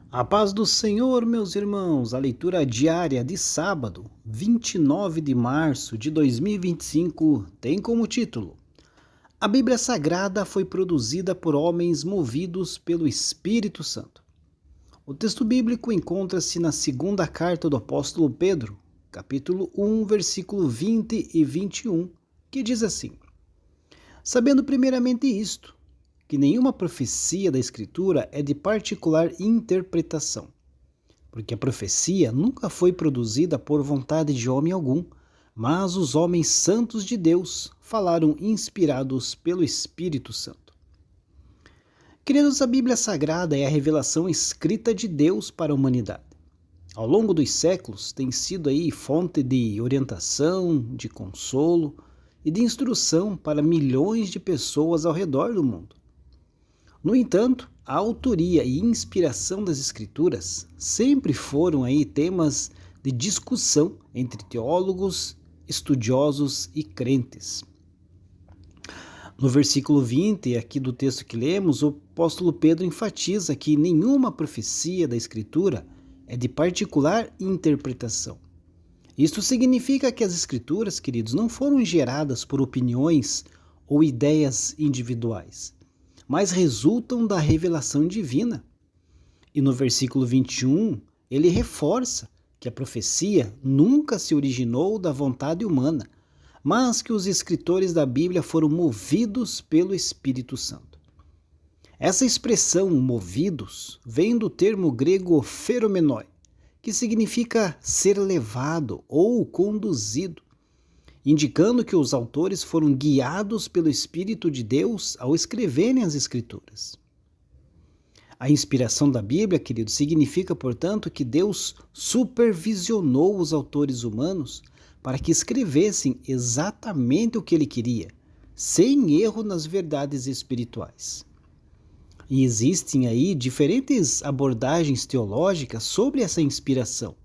A paz do Senhor, meus irmãos, a leitura diária de sábado, 29 de março de 2025, tem como título: A Bíblia Sagrada foi produzida por homens movidos pelo Espírito Santo. O texto bíblico encontra-se na segunda carta do apóstolo Pedro, capítulo 1, versículo 20 e 21, que diz assim: Sabendo primeiramente isto, que nenhuma profecia da Escritura é de particular interpretação, porque a profecia nunca foi produzida por vontade de homem algum, mas os homens santos de Deus falaram inspirados pelo Espírito Santo. Queridos, a Bíblia Sagrada é a revelação escrita de Deus para a humanidade. Ao longo dos séculos tem sido aí fonte de orientação, de consolo e de instrução para milhões de pessoas ao redor do mundo. No entanto, a autoria e inspiração das Escrituras sempre foram aí temas de discussão entre teólogos, estudiosos e crentes. No versículo 20, aqui do texto que lemos, o apóstolo Pedro enfatiza que nenhuma profecia da Escritura é de particular interpretação. Isto significa que as Escrituras, queridos, não foram geradas por opiniões ou ideias individuais, mas resultam da revelação divina. E no versículo 21, ele reforça que a profecia nunca se originou da vontade humana, mas que os escritores da Bíblia foram movidos pelo Espírito Santo. Essa expressão movidos vem do termo grego pheromenoi, que significa ser levado ou conduzido, indicando que os autores foram guiados pelo Espírito de Deus ao escreverem as Escrituras. A inspiração da Bíblia, querido, significa, portanto, que Deus supervisionou os autores humanos para que escrevessem exatamente o que Ele queria, sem erro nas verdades espirituais. E existem aí diferentes abordagens teológicas sobre essa inspiração,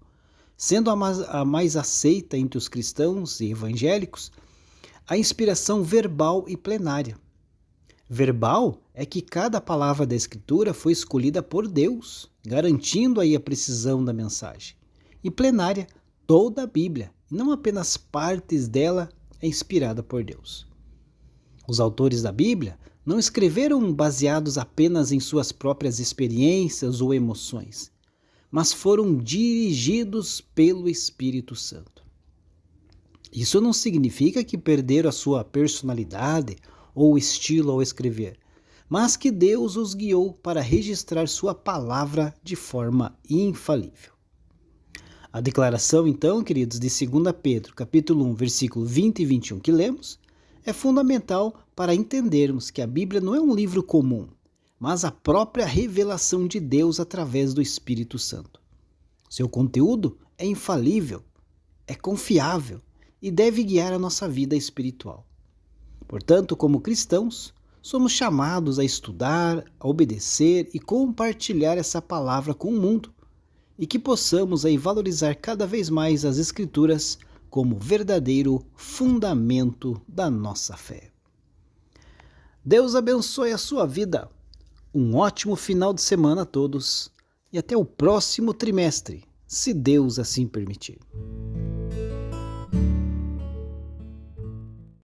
sendo a mais aceita entre os cristãos e evangélicos a inspiração verbal e plenária. Verbal é que cada palavra da Escritura foi escolhida por Deus, garantindo aí a precisão da mensagem. E plenária, toda a Bíblia, não apenas partes dela, é inspirada por Deus. Os autores da Bíblia não escreveram baseados apenas em suas próprias experiências ou emoções, mas foram dirigidos pelo Espírito Santo. Isso não significa que perderam a sua personalidade ou estilo ao escrever, mas que Deus os guiou para registrar sua palavra de forma infalível. A declaração, então, queridos, de 2 Pedro, capítulo 1, versículo 20 e 21 que lemos, é fundamental para entendermos que a Bíblia não é um livro comum, mas a própria revelação de Deus através do Espírito Santo. Seu conteúdo é infalível, é confiável e deve guiar a nossa vida espiritual. Portanto, como cristãos, somos chamados a estudar, a obedecer e compartilhar essa palavra com o mundo, e que possamos aí valorizar cada vez mais as Escrituras como verdadeiro fundamento da nossa fé. Deus abençoe a sua vida. Um ótimo final de semana a todos e até o próximo trimestre, se Deus assim permitir.